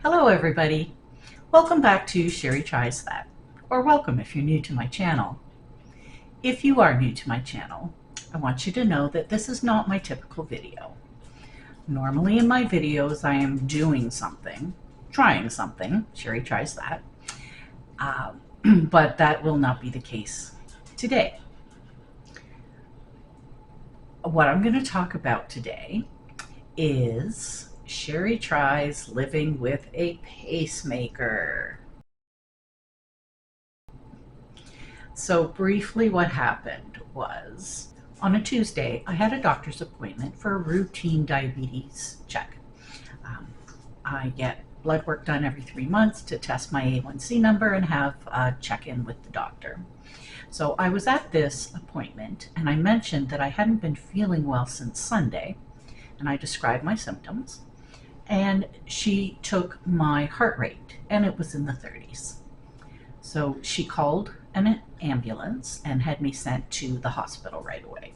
Hello everybody. Welcome back to Sherry Tries That, or welcome if you're new to my channel. If you are new to my channel, I want you to know that this is not my typical video. Normally in my videos I am doing something, trying something, Sherry Tries That, but that will not be the case today. What I'm going to talk about today is Sherry tries living with a pacemaker. So briefly what happened was on a Tuesday, I had a doctor's appointment for a routine diabetes check. Um, I get blood work done every 3 months to test my A1C number and have a check-in with the doctor. So I was at this appointment and I mentioned that I hadn't been feeling well since Sunday, and I described my symptoms, and she took my heart rate and it was in the 30s. So she called an ambulance and had me sent to the hospital right away.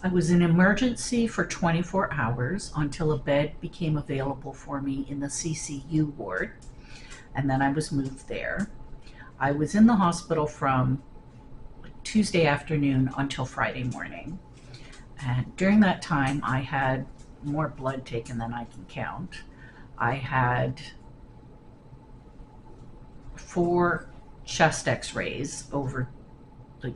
I was in emergency for 24 hours until a bed became available for me in the CCU ward, and then I was moved there. I was in the hospital from Tuesday afternoon until Friday morning, and during that time I had more blood taken than I can count. I had 4 chest x-rays, over like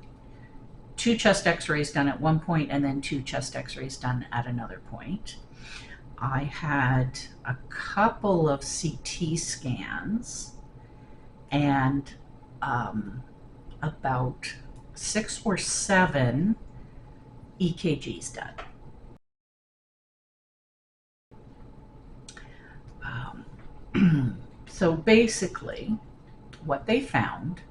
2 chest x-rays done at one point and then 2 chest x-rays done at another point. I had a couple of CT scans and about 6 or 7 EKGs done. So basically what they found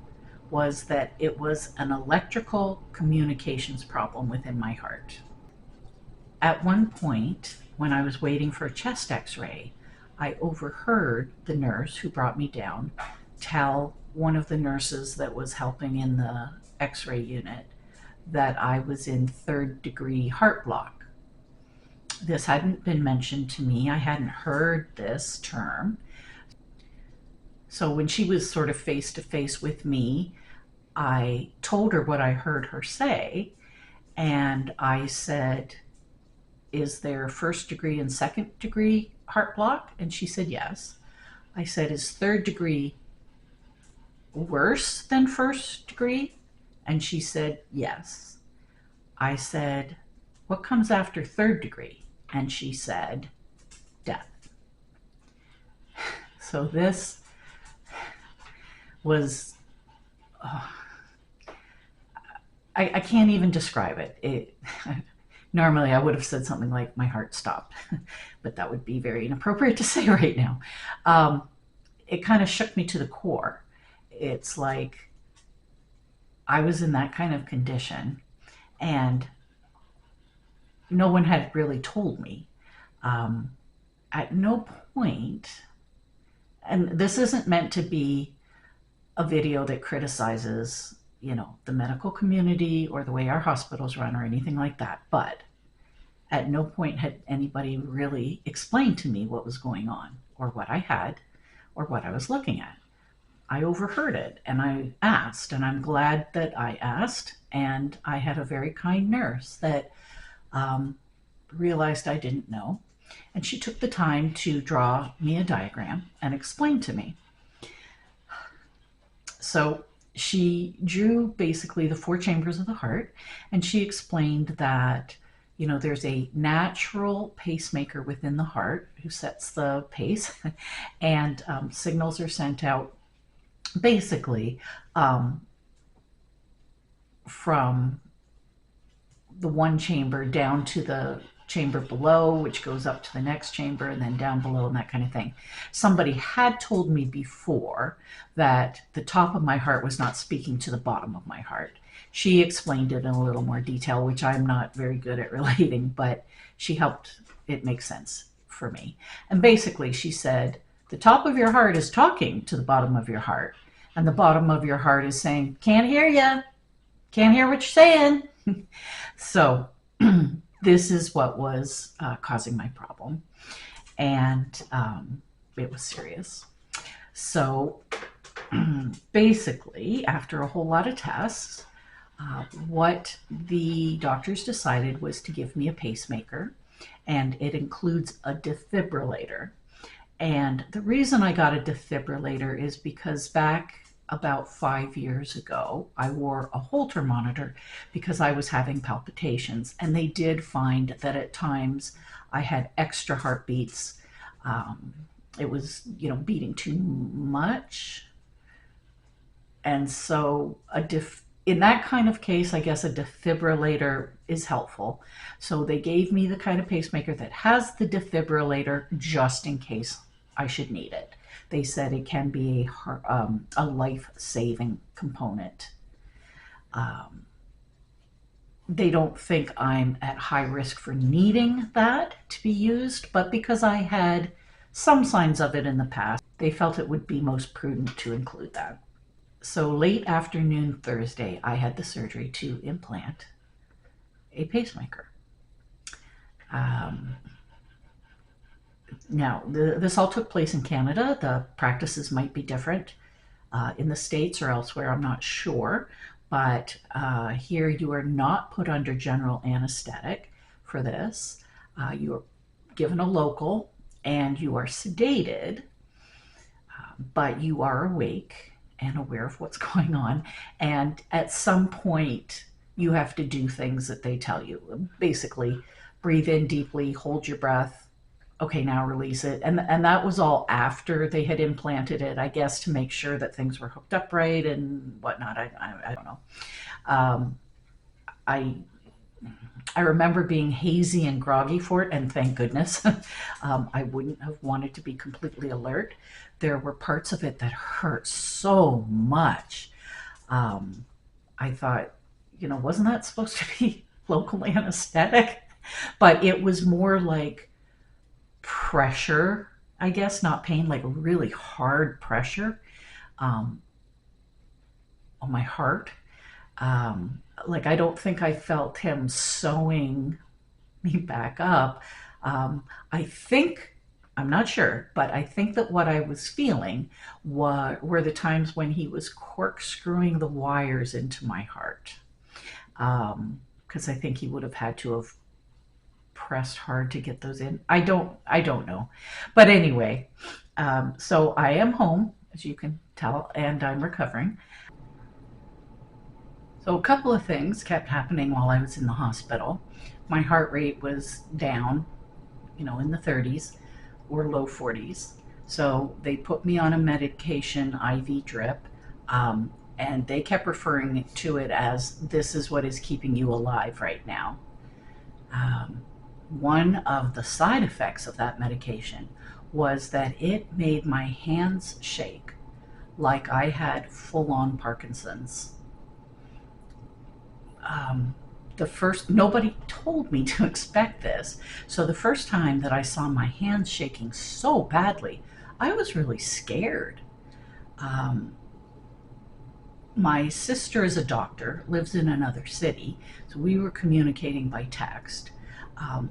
was that it was an electrical communications problem within my heart. At one point, when I was waiting for a chest x-ray, I overheard the nurse who brought me down tell one of the nurses that was helping in the x-ray unit that I was in 3rd degree heart block. This hadn't been mentioned to me. I hadn't heard this term. So when she was sort of face to face with me, I told her what I heard her say, and I said, "Is there 1st degree and 2nd degree heart block?" And she said yes. I said, "Is 3rd degree worse than 1st degree?" And she said yes. I said, "What comes after 3rd degree?" And she said, "Death." So this was, I can't even describe it. Normally I would have said something like my heart stopped, but that would be very inappropriate to say right now. It kind of shook me to the core. It's like I was in that kind of condition and no one had really told me. At no point, and this isn't meant to be a video that criticizes, the medical community or the way our hospitals run or anything like that, but at no point had anybody really explained to me what was going on or what I had or what I was looking at. I overheard it and I asked, and I'm glad that I asked, and I had a very kind nurse that realized I didn't know, and she took the time to draw me a diagram and explain to me. So she drew basically the 4 chambers of the heart, and she explained that, there's a natural pacemaker within the heart who sets the pace, and signals are sent out basically from the one chamber down to the chamber below, which goes up to the next chamber and then down below and that kind of thing. Somebody had told me before that the top of my heart was not speaking to the bottom of my heart. She explained it in a little more detail, which I'm not very good at relating, but she helped it make sense for me. And basically she said, the top of your heart is talking to the bottom of your heart, and the bottom of your heart is saying, "Can't hear you, can't hear what you're saying." So this is what was causing my problem. And it was serious. So basically, after a whole lot of tests, what the doctors decided was to give me a pacemaker, and it includes a defibrillator. And the reason I got a defibrillator is because back about 5 years ago, I wore a Holter monitor because I was having palpitations, and they did find that at times I had extra heartbeats. Um, it was, beating too much. And so in that kind of case, I guess a defibrillator is helpful. So they gave me the kind of pacemaker that has the defibrillator just in case I should need it. They said it can be a life-saving component. Um, they don't think I'm at high risk for needing that to be used, but because I had some signs of it in the past, they felt it would be most prudent to include that. So late afternoon Thursday, I had the surgery to implant a pacemaker. Um, Now, this all took place in Canada. The practices might be different in the States or elsewhere, I'm not sure. But here you are not put under general anesthetic for this. You are given a local and you are sedated, but you are awake and aware of what's going on. And at some point, you have to do things that they tell you. Basically, breathe in deeply, hold your breath. Okay, now release it. And that was all after they had implanted it, I guess, to make sure that things were hooked up right and whatnot. I don't know. Um, I I remember being hazy and groggy for it, and thank goodness. I wouldn't have wanted to be completely alert. There were parts of it that hurt so much. Um, I thought, wasn't that supposed to be local anesthetic? But it was more like pressure, I guess, not pain, like really hard pressure um, on my heart. Like I don't think I felt him sewing me back up. I think, I'm not sure, but I think that what I was feeling were the times when he was corkscrewing the wires into my heart. Because I think he would have had to have pressed hard to get those in. I don't know. But anyway, so I am home, as you can tell, and I'm recovering. So a couple of things kept happening while I was in the hospital. My heart rate was down, in the 30s or low 40s. So they put me on a medication IV drip, and they kept referring to it as this is what is keeping you alive right now. Um, One of the side effects of that medication was that it made my hands shake like I had full on Parkinson's. um, the first Nobody told me to expect this, so the first time that I saw my hands shaking so badly, I was really scared. um, my sister is a doctor, lives in another city, so we were communicating by text.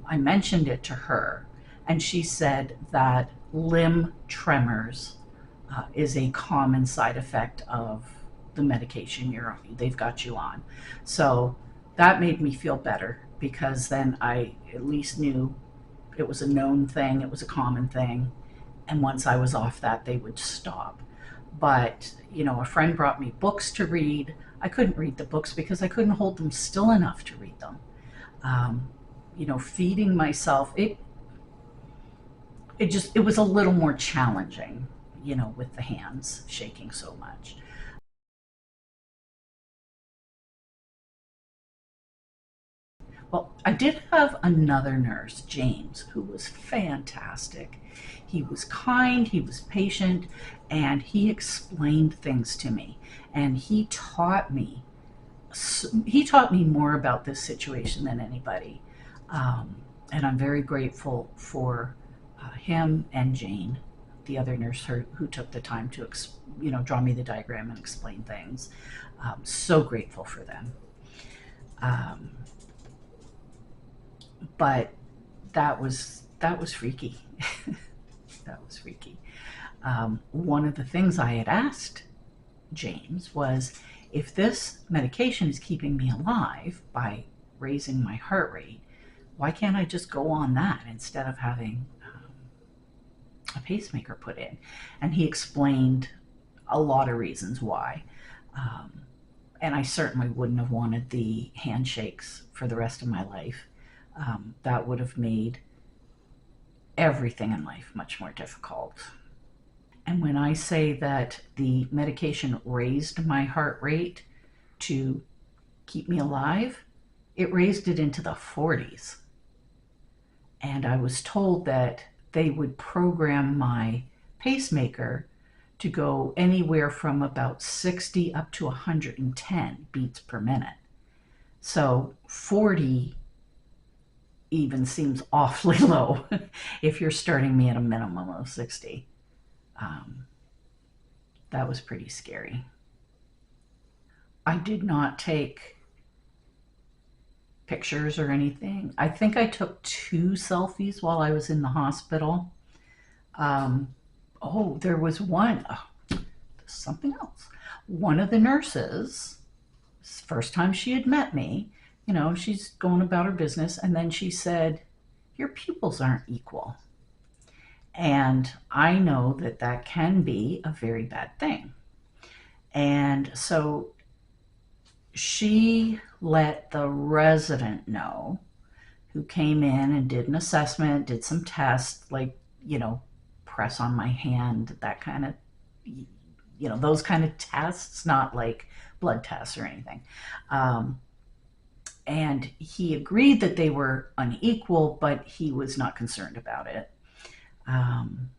I mentioned it to her, and she said that limb tremors is a common side effect of the medication they've got you on. So that made me feel better because then I at least knew it was a known thing, it was a common thing, and once I was off that, they would stop. But, a friend brought me books to read. I couldn't read the books because I couldn't hold them still enough to read them. Um, Feeding myself, it was a little more challenging, with the hands shaking so much. Well, I did have another nurse, James, who was fantastic. He was kind, he was patient, and he explained things to me. And he taught me more about this situation than anybody. Um, and I'm very grateful for him and Jane, the other nurse who took the time to, draw me the diagram and explain things. So grateful for them. Um, But that was freaky. That was freaky. One of the things I had asked James was, if this medication is keeping me alive by raising my heart rate, why can't I just go on that instead of having a pacemaker put in? And he explained a lot of reasons why. Um, and I certainly wouldn't have wanted the handshakes for the rest of my life. That would have made everything in life much more difficult. And when I say that the medication raised my heart rate to keep me alive, it raised it into the 40s. And I was told that they would program my pacemaker to go anywhere from about 60 up to 110 beats per minute. So 40 even seems awfully low if you're starting me at a minimum of 60. Um, that was pretty scary. I did not take pictures or anything. I think I took 2 selfies while I was in the hospital. Um, oh, there was one. Oh, something else. One of the nurses, first time she had met me, she's going about her business, and then she said, "Your pupils aren't equal." And I know that that can be a very bad thing. And so she let the resident know, who came in and did an assessment, did some tests, like, press on my hand, that kind of, those kind of tests, not like blood tests or anything. Um, and he agreed that they were unequal, but he was not concerned about it. Um,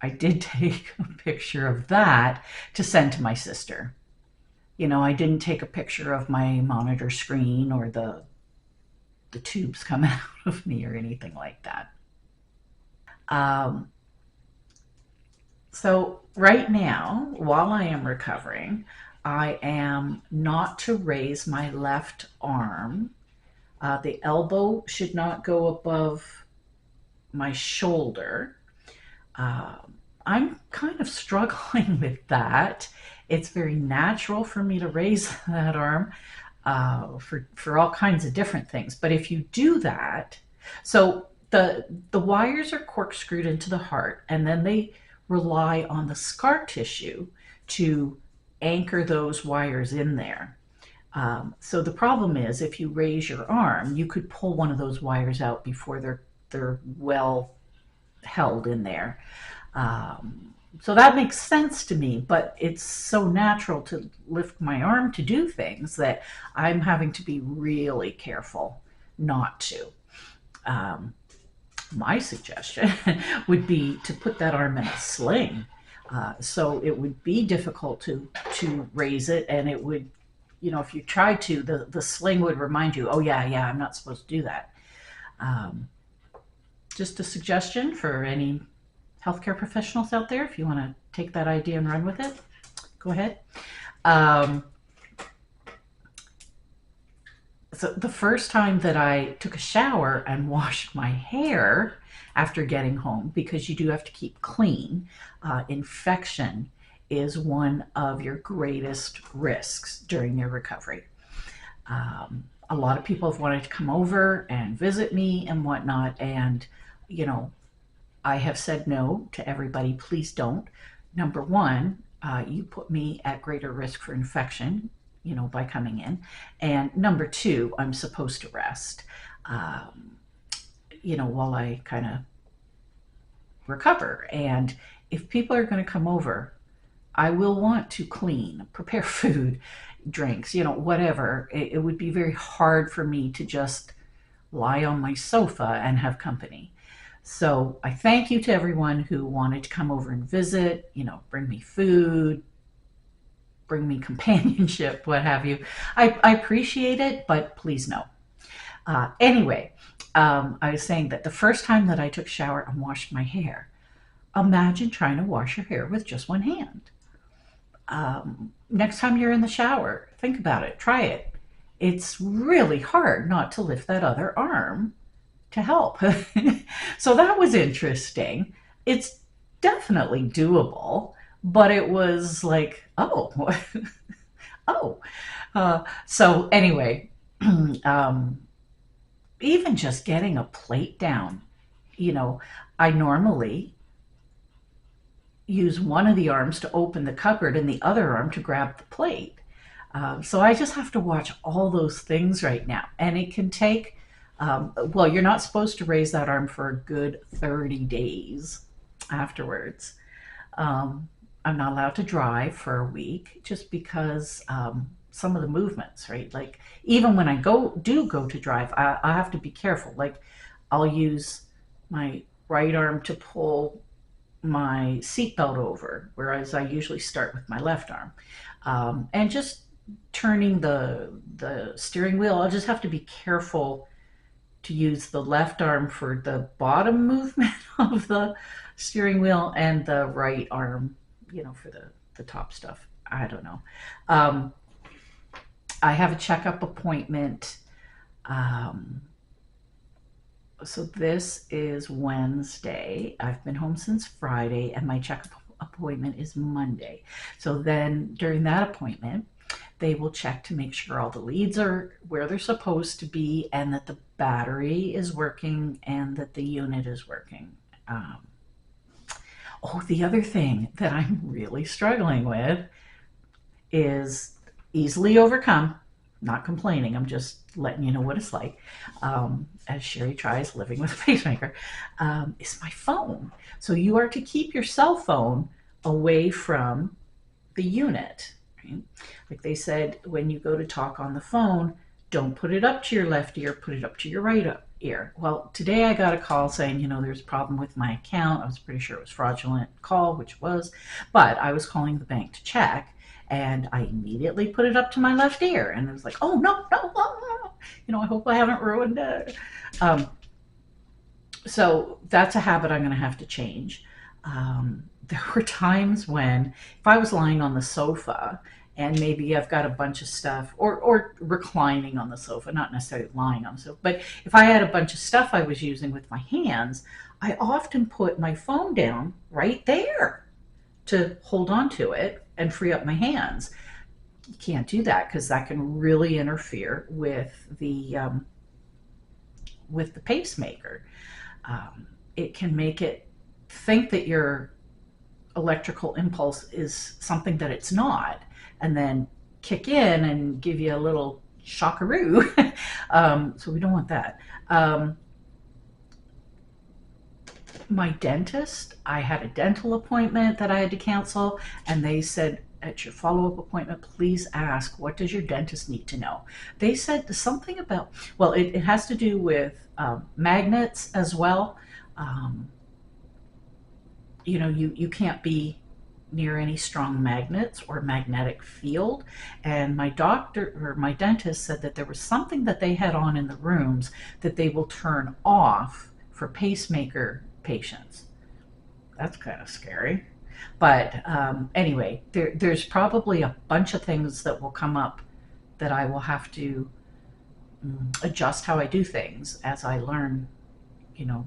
I did take a picture of that to send to my sister. I didn't take a picture of my monitor screen or the tubes coming out of me or anything like that. Um, so right now, while I am recovering, I am not to raise my left arm. The elbow should not go above my shoulder. I'm kind of struggling with that. It's very natural for me to raise that arm for all kinds of different things. But if you do that, so the wires are corkscrewed into the heart, and then they rely on the scar tissue to anchor those wires in there. So the problem is, if you raise your arm, you could pull one of those wires out before they're well held in there. So that makes sense to me, but it's so natural to lift my arm to do things that I'm having to be really careful not to. Um, my suggestion would be to put that arm in a sling. So it would be difficult to raise it, and it would, if you tried to, the sling would remind you, oh yeah, I'm not supposed to do that. Um, just a suggestion for any healthcare professionals out there. If you want to take that idea and run with it, go ahead. Um, so the first time that I took a shower and washed my hair after getting home, because you do have to keep clean, infection is one of your greatest risks during your recovery. A lot of people have wanted to come over and visit me and whatnot, and I have said no to everybody. Please don't. Number one, you put me at greater risk for infection, by coming in. And number two, I'm supposed to rest, while I kind of recover. And if people are going to come over, I will want to clean, prepare food, drinks, whatever. It would be very hard for me to just lie on my sofa and have company. So I thank you to everyone who wanted to come over and visit, bring me food, bring me companionship, what have you. I appreciate it, but please no. Anyway, I was saying that the first time that I took a shower and washed my hair, imagine trying to wash your hair with just one hand. Next time you're in the shower, think about it, try it. It's really hard not to lift that other arm to help. So that was interesting. It's definitely doable, but it was like, oh, oh. So anyway, um, even just getting a plate down, you know, I normally use one of the arms to open the cupboard and the other arm to grab the plate. So I just have to watch all those things right now. And it can take, well, you're not supposed to raise that arm for a good 30 days afterwards. Um, I'm not allowed to drive for a week just because some of the movements, right? Like even when I do go to drive, I have to be careful. Like I'll use my right arm to pull my seatbelt over, whereas I usually start with my left arm. And just turning the steering wheel, I'll just have to be careful to use the left arm for the bottom movement of the steering wheel and the right arm, for the top stuff. I don't know. Um, I have a checkup appointment. Um, so this is Wednesday. I've been home since Friday, and my checkup appointment is Monday. So then during that appointment, they will check to make sure all the leads are where they're supposed to be and that the battery is working and that the unit is working. Um, oh, the other thing that I'm really struggling with is easily overcome. Not complaining, I'm just letting you know what it's like. As Sherry tries living with a pacemaker, is my phone. So you are to keep your cell phone away from the unit. Right? Like they said, when you go to talk on the phone, don't put it up to your left ear, put it up to your right ear. Well, today I got a call saying, there's a problem with my account. I was pretty sure it was a fraudulent call, which was, but I was calling the bank to check. And I immediately put it up to my left ear, and it was like, "Oh no, no, no!" I hope I haven't ruined it. Um, so that's a habit I'm going to have to change. There were times when, if I was lying on the sofa and maybe I've got a bunch of stuff, or reclining on the sofa, not necessarily lying on the sofa, but if I had a bunch of stuff I was using with my hands, I often put my phone down right there to hold on to it and free up my hands. You can't do that because that can really interfere with the pacemaker. It can make it think that your electrical impulse is something that it's not, and then kick in and give you a little shockaroo. So we don't want that. My dentist, I had a dental appointment that I had to cancel, and they said, at your follow-up appointment, please ask, what does your dentist need to know? They said something about, well, it has to do with magnets as well. Um, you can't be near any strong magnets or magnetic field. And my doctor or my dentist said that there was something that they had on in the rooms that they will turn off for pacemaker patients. That's kind of scary. But anyway, there's probably a bunch of things that will come up that I will have to adjust how I do things as I learn, you know,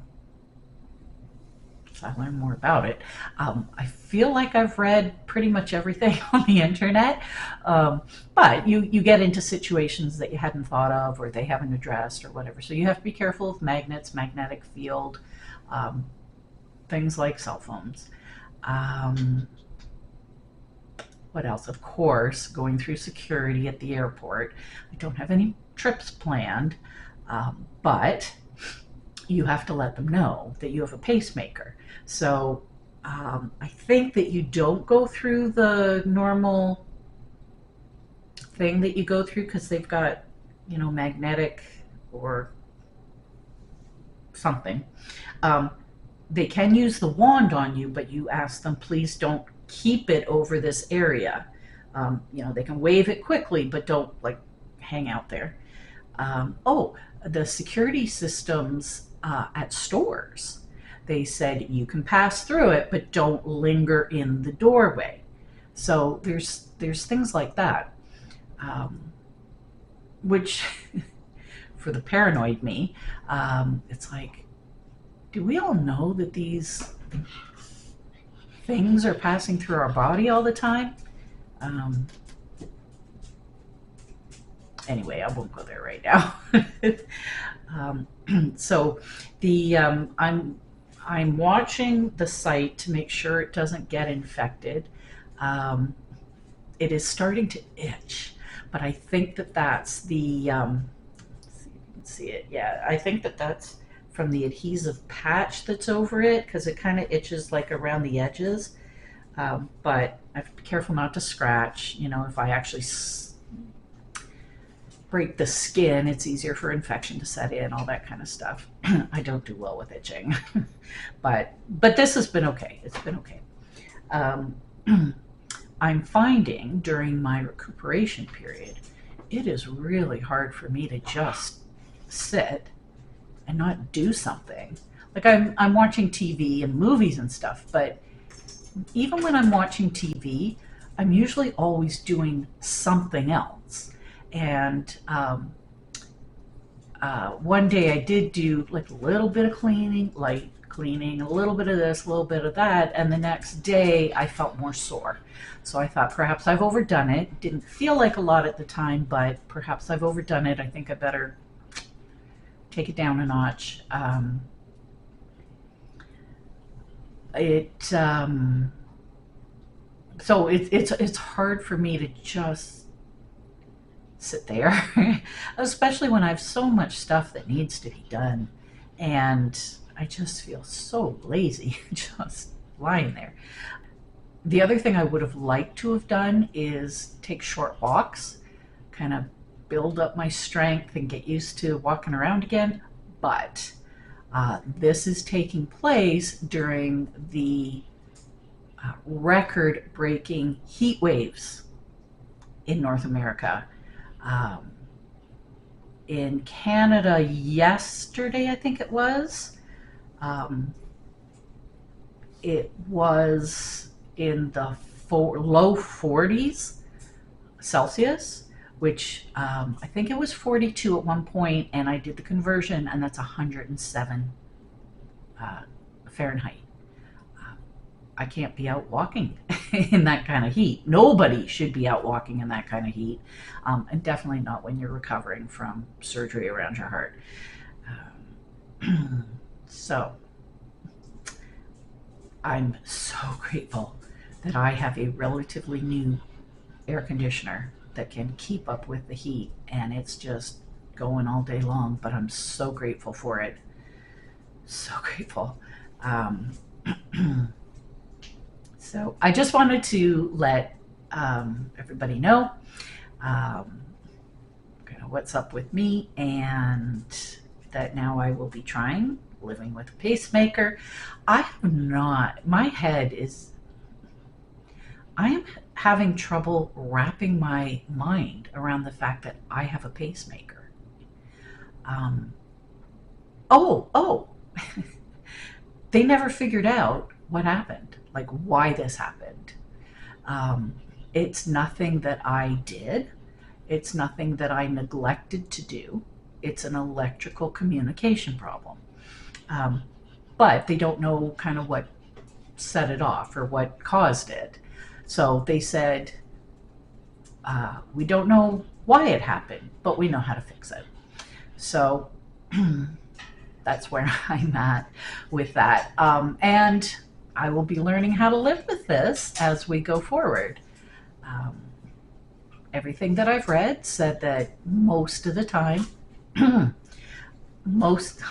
as I learn more about it. I feel like I've read pretty much everything on the internet, but you get into situations that you hadn't thought of or they haven't addressed or whatever. So you have to be careful of magnets, magnetic field, um, things like cell phones. Um, what else? Of course, going through security at the airport. I don't have any trips planned, but you have to let them know that you have a pacemaker. So I think that you don't go through the normal thing that you go through because they've got, magnetic or something. Um, they can use the wand on you, but you ask them, please don't keep it over this area. They can wave it quickly, but don't like hang out there. The security systems at stores. They said you can pass through it, but don't linger in the doorway. So there's things like that, which for the paranoid me, it's like, do we all know that these things are passing through our body all the time? Um, anyway, I won't go there right now. um, so I'm watching the site to make sure it doesn't get infected. Um, it is starting to itch, but I think that that's the let's see if you can see it. Yeah, I think that that's from the adhesive patch that's over it, because it kind of itches like around the edges. But I have to be careful not to scratch. You know, if I actually break the skin, it's easier for infection to set in, all that kind of stuff. I don't do well with itching, but this has been okay. It's been okay. Um, I'm finding during my recuperation period, it is really hard for me to just sit and not do something. Like I'm watching TV and movies and stuff, but even when I'm watching TV, I'm usually always doing something else. And one day I did do like a little bit of cleaning, light cleaning, a little bit of this, a little bit of that, and the next day I felt more sore. So I thought perhaps I've overdone it. Didn't feel like a lot at the time, but perhaps I've overdone it. I think I better take it down a notch. It so it's hard for me to just sit there, especially when I have so much stuff that needs to be done, and I just feel so lazy just lying there. The other thing I would have liked to have done is take short walks, kind of build up my strength and get used to walking around again, but this is taking place during the record-breaking heat waves in North America. Um, in Canada yesterday, I think it was, it was in the low 40s Celsius, which I think it was 42 at one point, and I did the conversion, and that's 107 Fahrenheit. I can't be out walking in that kind of heat. Nobody should be out walking in that kind of heat, and definitely not when you're recovering from surgery around your heart. So I'm so grateful that I have a relatively new air conditioner that can keep up with the heat, and it's just going all day long, but I'm so grateful for it. So grateful. Um, so I just wanted to let everybody know kind of what's up with me, and that now I will be trying living with a pacemaker. I have not, my head is, I am having trouble wrapping my mind around the fact that I have a pacemaker. Um, oh, they never figured out what happened, like why this happened. Um, it's nothing that I did. It's nothing that I neglected to do. It's an electrical communication problem. Um, but they don't know kind of what set it off or what caused it. So they said, we don't know why it happened, but we know how to fix it. So that's where I'm at with that. And I will be learning how to live with this as we go forward. Um, Everything that I've read said that most of the time, most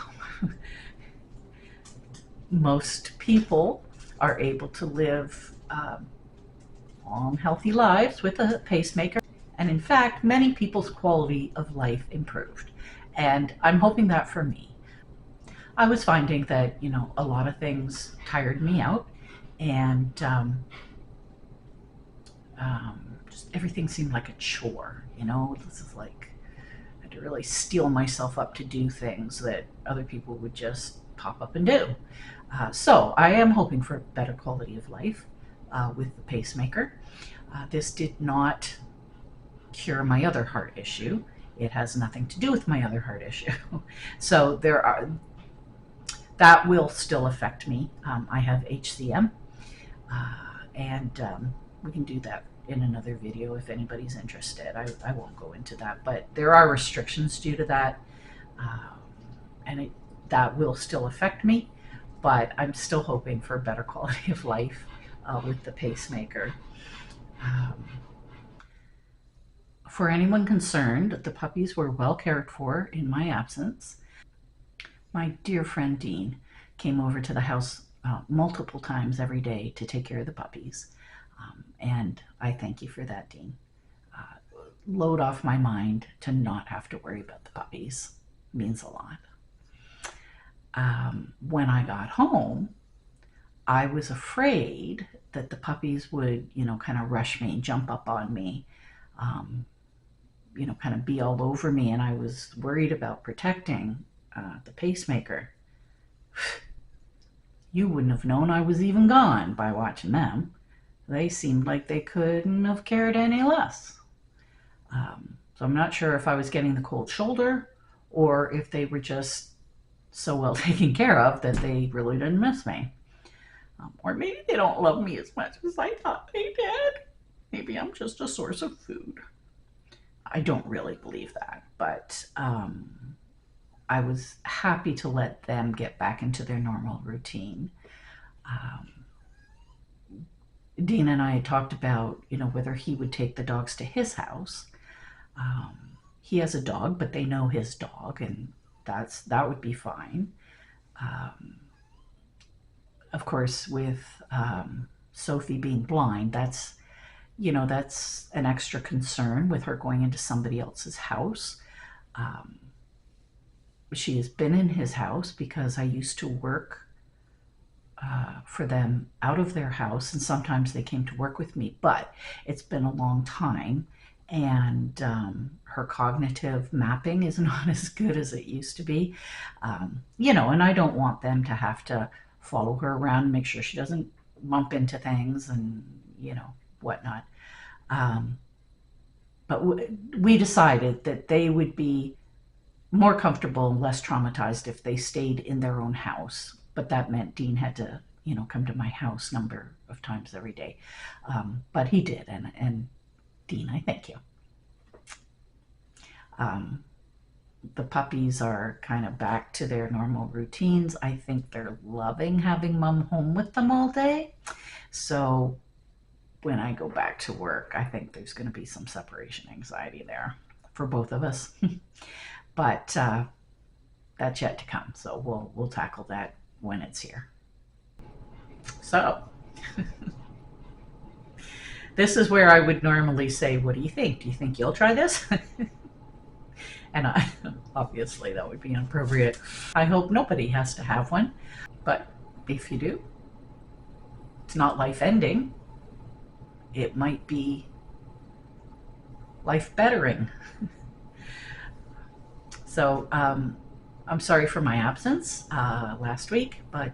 most people are able to live long, healthy lives with a pacemaker. And in fact, many people's quality of life improved. And I'm hoping that for me. I was finding that, you know, a lot of things tired me out, and just everything seemed like a chore, you know. This is like, I had to really steel myself up to do things that other people would just pop up and do. So I am hoping for a better quality of life with the pacemaker. This did not cure my other heart issue. It has nothing to do with my other heart issue. So that will still affect me. I have HCM, and we can do that in another video if anybody's interested. I won't go into that, but there are restrictions due to that, um, and that will still affect me, but I'm still hoping for a better quality of life with the pacemaker. Um, for anyone concerned, the puppies were well cared for in my absence. My dear friend Dean came over to the house multiple times every day to take care of the puppies. And I thank you for that, Dean. Load off my mind to not have to worry about the puppies means a lot. When I got home, I was afraid that the puppies would, kind of rush me, jump up on me, um, kind of be all over me. And I was worried about protecting the pacemaker. You wouldn't have known I was even gone by watching them. They seemed like they couldn't have cared any less. So I'm not sure if I was getting the cold shoulder or if they were just so well taken care of that they really didn't miss me. Or maybe they don't love me as much as I thought they did. Maybe I'm just a source of food. I don't really believe that, but I was happy to let them get back into their normal routine. Um, Dean and I had talked about, whether he would take the dogs to his house. He has a dog, but they know his dog, and that would be fine. Um, of course, with Sophie being blind, that's an extra concern with her going into somebody else's house. Um, she has been in his house because I used to work for them out of their house, and sometimes they came to work with me, but it's been a long time, and her cognitive mapping is not as good as it used to be. And I don't want them to have to follow her around and make sure she doesn't bump into things and, whatnot. But we decided that they would be more comfortable and less traumatized if they stayed in their own house. But that meant Dean had to, come to my house a number of times every day. But he did, and Dean, I thank you. The puppies are kind of back to their normal routines. I think they're loving having mom home with them all day. So when I go back to work, I think there's going to be some separation anxiety there for both of us. But that's yet to come. So we'll tackle that when it's here. So this is where I would normally say, what do you think? Do you think you'll try this? And obviously that would be inappropriate. I hope nobody has to have one. But if you do, it's not life ending. It might be life bettering. So I'm sorry for my absence last week, but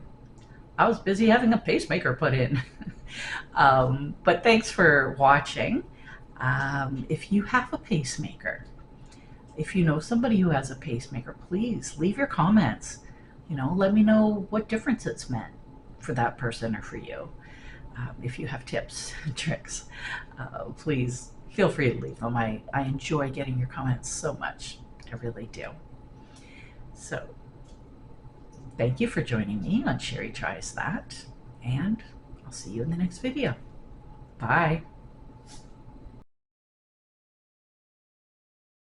I was busy having a pacemaker put in. But thanks for watching. If you have a pacemaker, if you know somebody who has a pacemaker, please leave your comments. Let me know what difference it's meant for that person or for you. If you have tips and tricks, please feel free to leave them. I enjoy getting your comments so much. I really do. So thank you for joining me on Sherry Tries That, and I'll see you in the next video. Bye.